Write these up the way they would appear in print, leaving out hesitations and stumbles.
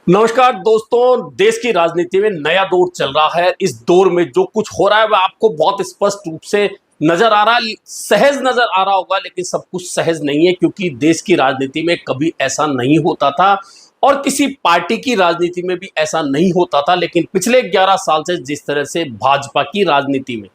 नमस्कार दोस्तों, देश की राजनीति में नया दौर चल रहा है। इस दौर में जो कुछ हो रहा है वह आपको बहुत स्पष्ट रूप से नजर आ रहा है, सहज नजर आ रहा होगा, लेकिन सब कुछ सहज नहीं है क्योंकि देश की राजनीति में कभी ऐसा नहीं होता था और किसी पार्टी की राजनीति में भी ऐसा नहीं होता था। लेकिन पिछले 11 साल से जिस तरह से भाजपा की राजनीति में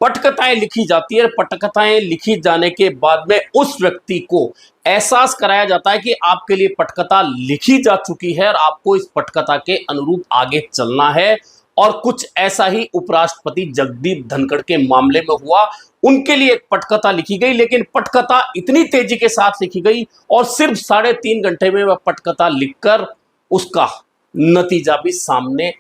पटकथाएं लिखी जाती है, पटकथाएं लिखी जाने के बाद में उस व्यक्ति को एहसास कराया जाता है कि आपके लिए पटकथा लिखी जा चुकी है और आपको इस पटकथा के अनुरूप आगे चलना है। और कुछ ऐसा ही उपराष्ट्रपति जगदीप धनखड़ के मामले में हुआ। उनके लिए एक पटकथा लिखी गई, लेकिन पटकथा इतनी तेजी के साथ लिखी गई और सिर्फ 3.5 घंटे में वह पटकथा लिखकर उसका नतीजा भी सामने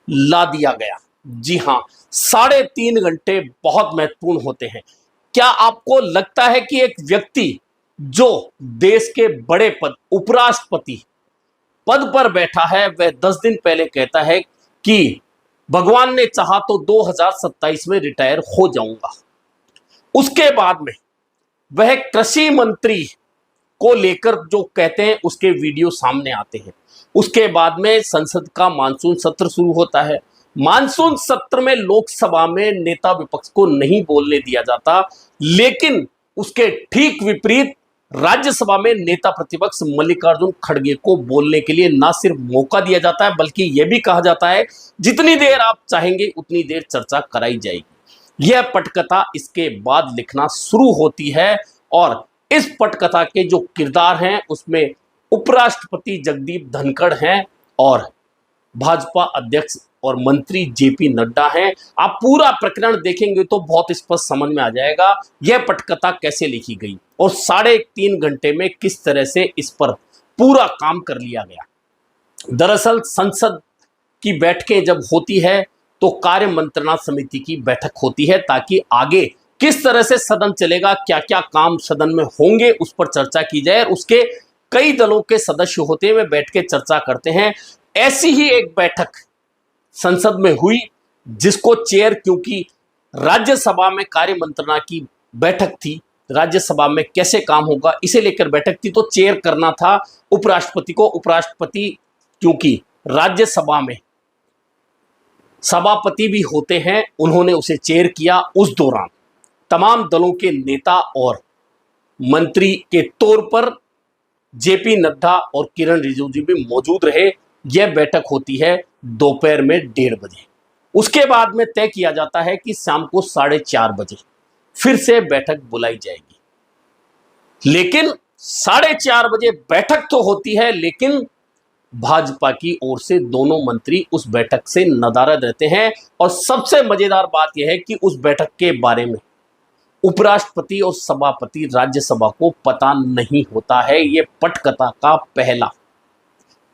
ला दिया गया। जी हां, 3.5 घंटे बहुत महत्वपूर्ण होते हैं। क्या आपको लगता है कि एक व्यक्ति जो देश के बड़े पद उपराष्ट्रपति पद पर बैठा है वह 10 दिन पहले कहता है कि भगवान ने चाहा तो 2027 में रिटायर हो जाऊंगा, उसके बाद में वह कृषि मंत्री को लेकर जो कहते हैं उसके वीडियो सामने आते हैं। उसके बाद में संसद का मानसून सत्र शुरू होता है। मानसून सत्र में लोकसभा में नेता विपक्ष को नहीं बोलने दिया जाता, लेकिन उसके ठीक विपरीत राज्यसभा में नेता प्रतिपक्ष मल्लिकार्जुन खड़गे को बोलने के लिए ना सिर्फ मौका दिया जाता है बल्कि यह भी कहा जाता है जितनी देर आप चाहेंगे उतनी देर चर्चा कराई जाएगी। यह पटकथा इसके बाद लिखना शुरू होती है और इस पटकथा के जो किरदार हैं उसमें उपराष्ट्रपति जगदीप धनखड़ हैं और भाजपा अध्यक्ष और मंत्री जेपी नड्डा हैं। आप पूरा प्रकरण देखेंगे तो बहुत स्पष्ट समझ में आ जाएगा यह पटकथा कैसे लिखी गई और 3.5 घंटे में किस तरह से इस पर पूरा काम कर लिया गया। दरअसल संसद की बैठकें जब होती है तो कार्य मंत्रणा समिति की बैठक होती है ताकि आगे किस तरह से सदन चलेगा, क्या क्या काम सदन में होंगे उस पर चर्चा की जाए। उसके कई दलों के सदस्य होते हैं, वे बैठ के चर्चा करते हैं। ऐसी ही एक बैठक संसद में हुई जिसको चेयर, क्योंकि राज्यसभा में कार्य मंत्रणा की बैठक थी, राज्यसभा में कैसे काम होगा इसे लेकर बैठक थी, तो चेयर करना था उपराष्ट्रपति को। उपराष्ट्रपति क्योंकि राज्यसभा में सभापति भी होते हैं, उन्होंने उसे चेयर किया। उस दौरान तमाम दलों के नेता और मंत्री के तौर पर जेपी नड्डा और किरण रिजिजू भी मौजूद रहे। यह बैठक होती है दोपहर में 1:30 बजे। उसके बाद में तय किया जाता है कि शाम को 4:30 बजे फिर से बैठक बुलाई जाएगी। लेकिन 4:30 बजे बैठक तो होती है, लेकिन भाजपा की ओर से दोनों मंत्री उस बैठक से नदारद रहते हैं। और सबसे मजेदार बात यह है कि उस बैठक के बारे में उपराष्ट्रपति और सभापति राज्यसभा को पता नहीं होता है। यह पटकथा का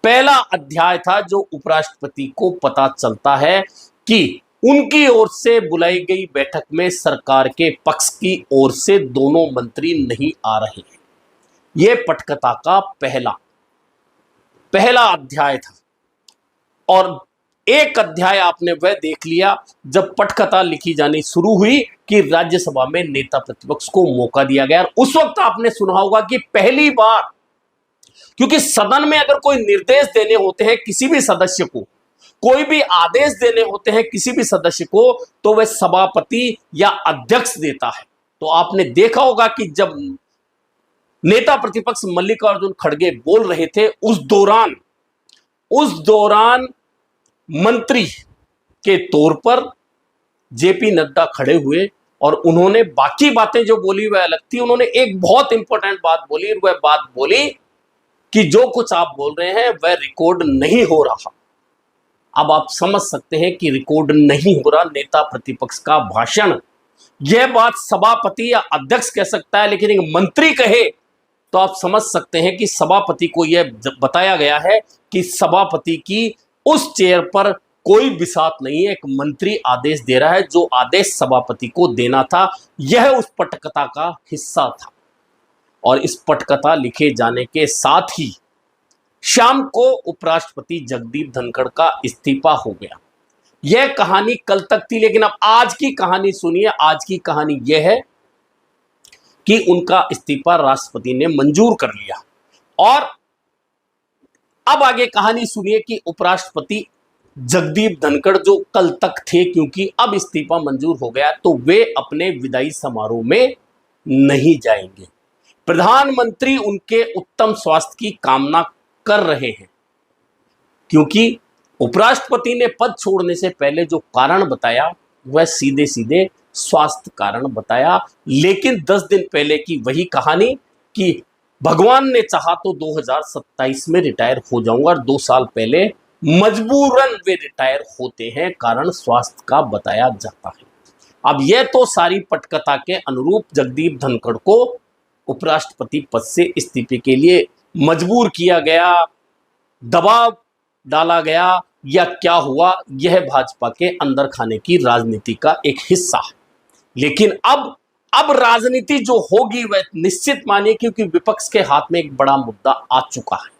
पहला अध्याय था जो उपराष्ट्रपति को पता चलता है कि उनकी ओर से बुलाई गई बैठक में सरकार के पक्ष की ओर से दोनों मंत्री नहीं आ रहे हैं। यह पटकथा का पहला अध्याय था। और एक अध्याय आपने वह देख लिया जब पटकथा लिखी जानी शुरू हुई कि राज्यसभा में नेता प्रतिपक्ष को मौका दिया गया। उस वक्त आपने सुना होगा कि पहली बार, क्योंकि सदन में अगर कोई निर्देश देने होते हैं किसी भी सदस्य को, कोई भी आदेश देने होते हैं किसी भी सदस्य को, तो वह सभापति या अध्यक्ष देता है। तो आपने देखा होगा कि जब नेता प्रतिपक्ष मल्लिकार्जुन खड़गे बोल रहे थे उस दौरान मंत्री के तौर पर जेपी नड्डा खड़े हुए और उन्होंने बाकी बातें जो बोली वह अलग थी। उन्होंने एक बहुत इंपॉर्टेंट बात बोली, वह बात बोली कि जो कुछ आप बोल रहे हैं वह रिकॉर्ड नहीं हो रहा। अब आप समझ सकते हैं कि रिकॉर्ड नहीं हो रहा नेता प्रतिपक्ष का भाषण। यह बात सभापति या अध्यक्ष कह सकता है, लेकिन एक मंत्री कहे तो आप समझ सकते हैं कि सभापति को यह बताया गया है कि सभापति की उस चेयर पर कोई बिसात नहीं है। एक मंत्री आदेश दे रहा है, जो आदेश सभापति को देना था। यह उस पटकथा का हिस्सा था। और इस पटकथा लिखे जाने के साथ ही शाम को उपराष्ट्रपति जगदीप धनखड़ का इस्तीफा हो गया। यह कहानी कल तक थी, लेकिन अब आज की कहानी सुनिए। आज की कहानी यह है कि उनका इस्तीफा राष्ट्रपति ने मंजूर कर लिया और अब आगे कहानी सुनिए कि उपराष्ट्रपति जगदीप धनखड़ जो कल तक थे, क्योंकि अब इस्तीफा मंजूर हो गया, तो वे अपने विदाई समारोह में नहीं जाएंगे। प्रधानमंत्री उनके उत्तम स्वास्थ्य की कामना कर रहे हैं, क्योंकि उपराष्ट्रपति ने पद छोड़ने से पहले जो कारण बताया वह सीधे सीधे स्वास्थ्य कारण बताया। लेकिन 10 दिन पहले की वही कहानी कि भगवान ने चाहा तो 2027 में रिटायर हो जाऊंगा, और 2 साल पहले मजबूरन वे रिटायर होते हैं, कारण स्वास्थ्य का बताया जाता है। अब यह तो सारी पटकथा के अनुरूप जगदीप धनखड़ को उपराष्ट्रपति पद से इस्तीफे के लिए मजबूर किया गया, दबाव डाला गया, या क्या हुआ, यह भाजपा के अंदर खाने की राजनीति का एक हिस्सा है। लेकिन अब राजनीति जो होगी वह निश्चित मानिए, क्योंकि विपक्ष के हाथ में एक बड़ा मुद्दा आ चुका है।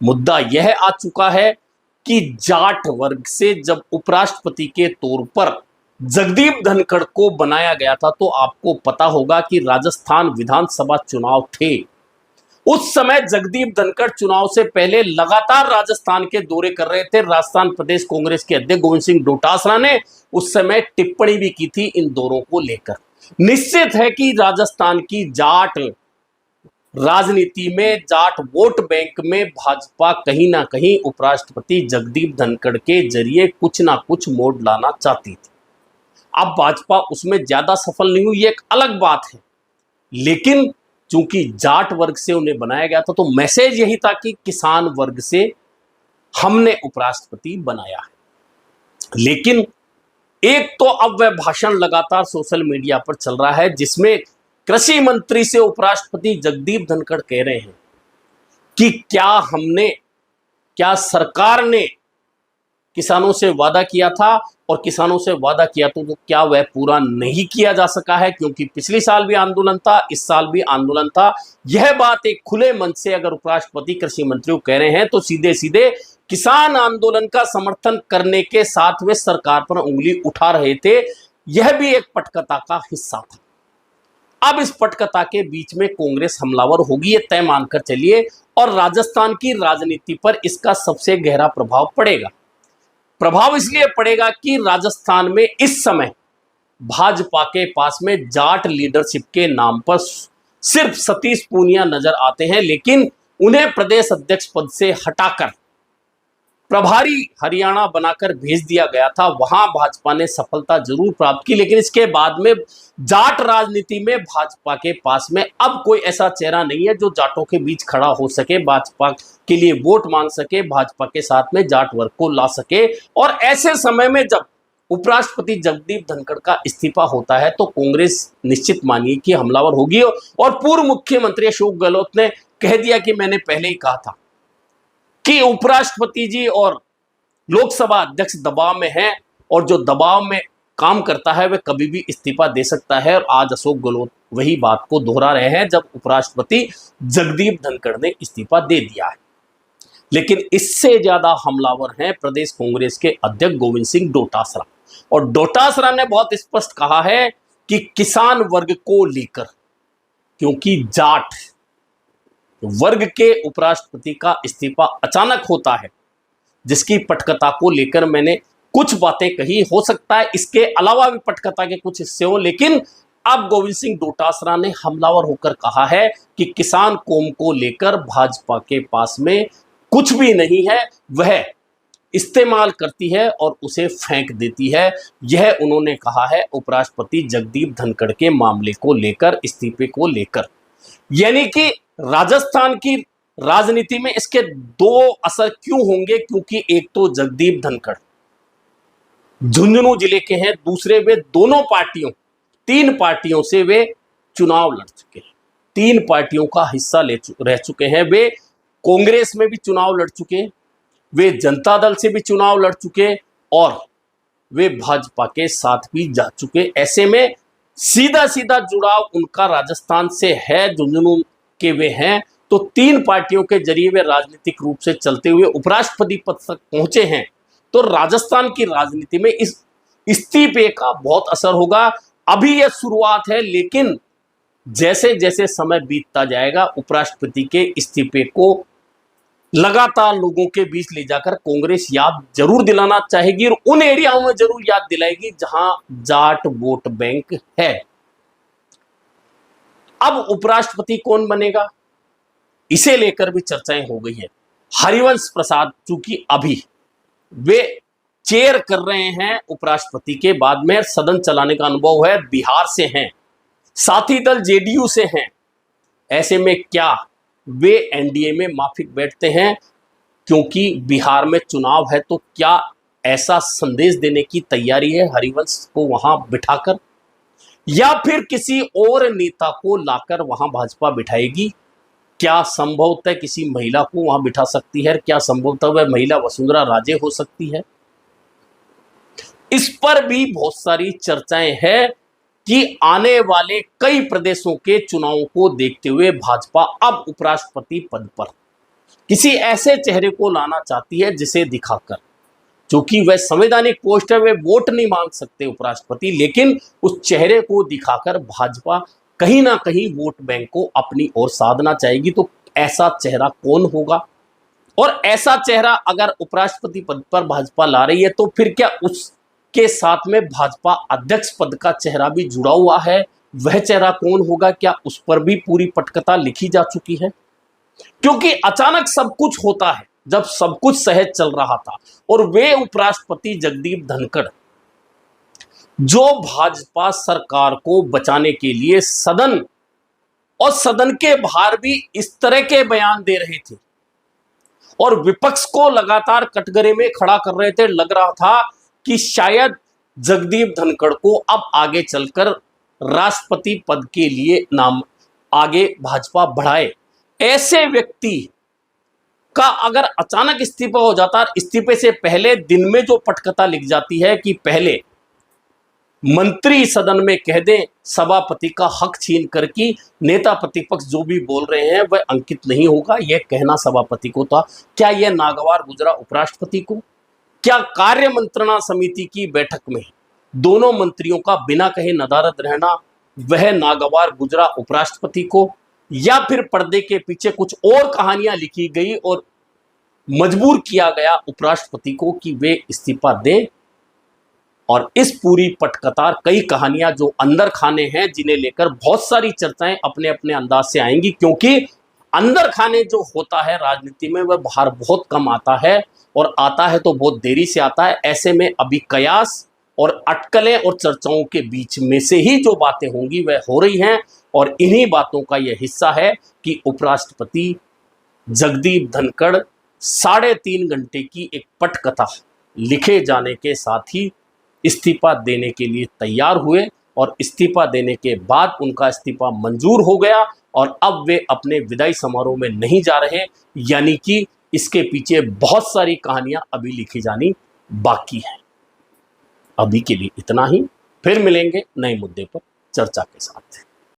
मुद्दा यह आ चुका है कि जाट वर्ग से जब उपराष्ट्रपति के तौर पर जगदीप धनखड़ को बनाया गया था, तो आपको पता होगा कि राजस्थान विधानसभा चुनाव थे। उस समय जगदीप धनखड़ चुनाव से पहले लगातार राजस्थान के दौरे कर रहे थे। राजस्थान प्रदेश कांग्रेस के अध्यक्ष गोविंद सिंह डोटासरा ने उस समय टिप्पणी भी की थी इन दौरों को लेकर। निश्चित है कि राजस्थान की जाट राजनीति में, जाट वोट बैंक में भाजपा कहीं ना कहीं उपराष्ट्रपति जगदीप धनखड़ के जरिए कुछ ना कुछ मोड़ लाना चाहती थी। अब भाजपा उसमें ज्यादा सफल नहीं हुई, ये एक अलग बात है। लेकिन चूंकि जाट वर्ग से उन्हें बनाया गया था, तो मैसेज यही था कि किसान वर्ग से हमने उपराष्ट्रपति बनाया है। लेकिन एक तो अब वह भाषण लगातार सोशल मीडिया पर चल रहा है, जिसमें कृषि मंत्री से उपराष्ट्रपति जगदीप धनखड़ कह रहे हैं कि क्या सरकार ने किसानों से वादा किया था, और किसानों से वादा किया तो क्या वह पूरा नहीं किया जा सका है, क्योंकि पिछले साल भी आंदोलन था, इस साल भी आंदोलन था। यह बात एक खुले मन से अगर उपराष्ट्रपति कृषि मंत्री को कह रहे हैं, तो सीधे सीधे किसान आंदोलन का समर्थन करने के साथ वे सरकार पर उंगली उठा रहे थे। यह भी एक पटकथा का हिस्सा था। अब इस पटकथा के बीच में कांग्रेस हमलावर होगी, यह तय मानकर चलिए, और राजस्थान की राजनीति पर इसका सबसे गहरा प्रभाव पड़ेगा। प्रभाव इसलिए पड़ेगा कि राजस्थान में इस समय भाजपा के पास में जाट लीडरशिप के नाम पर सिर्फ सतीश पूनिया नजर आते हैं, लेकिन उन्हें प्रदेश अध्यक्ष पद से हटाकर प्रभारी हरियाणा बनाकर भेज दिया गया था। वहां भाजपा ने सफलता जरूर प्राप्त की, लेकिन इसके बाद में जाट राजनीति में भाजपा के पास में अब कोई ऐसा चेहरा नहीं है जो जाटों के बीच खड़ा हो सके, भाजपा के लिए वोट मांग सके, भाजपा के साथ में जाट वर्ग को ला सके। और ऐसे समय में जब उपराष्ट्रपति जगदीप धनखड़ का इस्तीफा होता है, तो कांग्रेस निश्चित मानिए कि हमलावर होगी। और पूर्व मुख्यमंत्री अशोक गहलोत ने कह दिया कि मैंने पहले ही कहा था कि उपराष्ट्रपति जी और लोकसभा अध्यक्ष दबाव में हैं, और जो दबाव में काम करता है वह कभी भी इस्तीफा दे सकता है। और आज अशोक गहलोत वही बात को दोहरा रहे हैं, जब उपराष्ट्रपति जगदीप धनखड़ ने इस्तीफा दे दिया है। लेकिन इससे ज्यादा हमलावर हैं प्रदेश कांग्रेस के अध्यक्ष गोविंद सिंह डोटासरा, और डोटासरा ने बहुत स्पष्ट कहा है कि किसान वर्ग को लेकर, क्योंकि जाट वर्ग के उपराष्ट्रपति का इस्तीफा अचानक होता है, जिसकी पटकथा को लेकर मैंने कुछ बातें कही, हो सकता है इसके अलावा भी पटकथा के कुछ हिस्से हो, लेकिन अब गोविंद सिंह डोटासरा ने हमलावर होकर कहा है कि किसान कौम को लेकर भाजपा के पास में कुछ भी नहीं है, वह इस्तेमाल करती है और उसे फेंक देती है। यह उन्होंने कहा है उपराष्ट्रपति जगदीप धनखड़ के मामले को लेकर, इस्तीफे को लेकर। यानी कि राजस्थान की राजनीति में इसके दो असर क्यों होंगे, क्योंकि एक तो जगदीप धनखड़ झुंझुनू जिले के हैं, दूसरे वे दोनों पार्टियों, 3 पार्टियों से वे चुनाव लड़ चुके हैं, 3 पार्टियों का हिस्सा रह चुके हैं। वे कांग्रेस में भी चुनाव लड़ चुके, वे जनता दल से भी चुनाव लड़ चुके, और वे भाजपा के साथ भी जा चुके। ऐसे में सीधा सीधा जुड़ाव उनका राजस्थान से है, झुंझुनू के वे हैं, तो 3 पार्टियों के जरिए वे राजनीतिक रूप से चलते हुए उपराष्ट्रपति पद तक पहुंचे हैं। तो राजस्थान की राजनीति में इस इस्तीफे का बहुत असर होगा। अभी यह शुरुआत है, लेकिन जैसे जैसे समय बीतता जाएगा उपराष्ट्रपति के इस्तीफे को लगातार लोगों के बीच ले जाकर कांग्रेस याद जरूर दिलाना चाहेगी और उन एरियाओं में जरूर याद दिलाएगी जहां जाट वोट बैंक है। अब उपराष्ट्रपति कौन बनेगा, इसे लेकर भी चर्चाएं हो गई है। हरिवंश प्रसाद चूंकि अभी वे चेयर कर रहे हैं उपराष्ट्रपति के, बाद में सदन चलाने का अनुभव है, बिहार से हैं, साथी दल जेडीयू से हैं, ऐसे में क्या वे एनडीए में माफिक बैठते हैं क्योंकि बिहार में चुनाव है, तो क्या ऐसा संदेश देने की तैयारी है हरिवंश को वहां बिठाकर, या फिर किसी और नेता को लाकर वहां भाजपा बिठाएगी? क्या संभवतः किसी महिला को वहां बिठा सकती है? क्या संभवतः वह महिला वसुंधरा राजे हो सकती है? इस पर भी बहुत सारी चर्चाएं हैं कि आने वाले कई प्रदेशों के चुनावों को देखते हुए भाजपा अब उपराष्ट्रपति पद पर किसी ऐसे चेहरे को लाना चाहती है जिसे दिखाकर, क्योंकि वह संवैधानिक पोस्ट है, वे वोट नहीं मांग सकते उपराष्ट्रपति, लेकिन उस चेहरे को दिखाकर भाजपा कहीं ना कहीं वोट बैंक को अपनी ओर साधना चाहेगी। तो ऐसा चेहरा कौन होगा, और ऐसा चेहरा अगर उपराष्ट्रपति पद पर भाजपा ला रही है तो फिर क्या उसके साथ में भाजपा अध्यक्ष पद का चेहरा भी जुड़ा हुआ है? वह चेहरा कौन होगा, क्या उस पर भी पूरी पटकथा लिखी जा चुकी है? क्योंकि अचानक सब कुछ होता है, जब सब कुछ सहज चल रहा था और वे उपराष्ट्रपति जगदीप धनखड़ जो भाजपा सरकार को बचाने के लिए सदन और सदन के बाहर भी इस तरह के बयान दे रहे थे और विपक्ष को लगातार कटघरे में खड़ा कर रहे थे, लग रहा था कि शायद जगदीप धनखड़ को अब आगे चलकर राष्ट्रपति पद के लिए नाम आगे भाजपा बढ़ाए। ऐसे व्यक्ति का अगर अचानक इस्तीफा हो जाता, इस्तीफे से पहले दिन में जो पटकथा लिख जाती है कि पहले मंत्री सदन में कह दें सभापति का हक छीन कर कि नेता प्रतिपक्ष जो भी बोल रहे हैं वह अंकित नहीं होगा, यह कहना सभापति को था। क्या यह नागवार गुजरा उपराष्ट्रपति को? क्या कार्य मंत्रणा समिति की बैठक में दोनों मंत्रियों का बिना कहे नदारद रहना वह नागवार गुजरा उपराष्ट्रपति को, या फिर पर्दे के पीछे कुछ और कहानियां लिखी गई और मजबूर किया गया उपराष्ट्रपति को कि वे इस्तीफा दें? और इस पूरी पटकथा, कई कहानियां जो अंदर खाने हैं, जिन्हें लेकर बहुत सारी चर्चाएं अपने अपने अंदाज से आएंगी, क्योंकि अंदर खाने जो होता है राजनीति में वह बाहर बहुत कम आता है और आता है तो बहुत देरी से आता है। ऐसे में अभी कयास और अटकलें और चर्चाओं के बीच में से ही जो बातें होंगी वह हो रही हैं और इन्हीं बातों का यह हिस्सा है कि उपराष्ट्रपति जगदीप धनखड़ 3.5 घंटे की एक पटकथा लिखे जाने के साथ ही इस्तीफा देने के लिए तैयार हुए और इस्तीफा देने के बाद उनका इस्तीफा मंजूर हो गया और अब वे अपने विदाई समारोह में नहीं जा रहे, यानी कि इसके पीछे बहुत सारी कहानियां अभी लिखी जानी बाकी है। अभी के लिए इतना ही, फिर मिलेंगे नए मुद्दे पर चर्चा के साथ।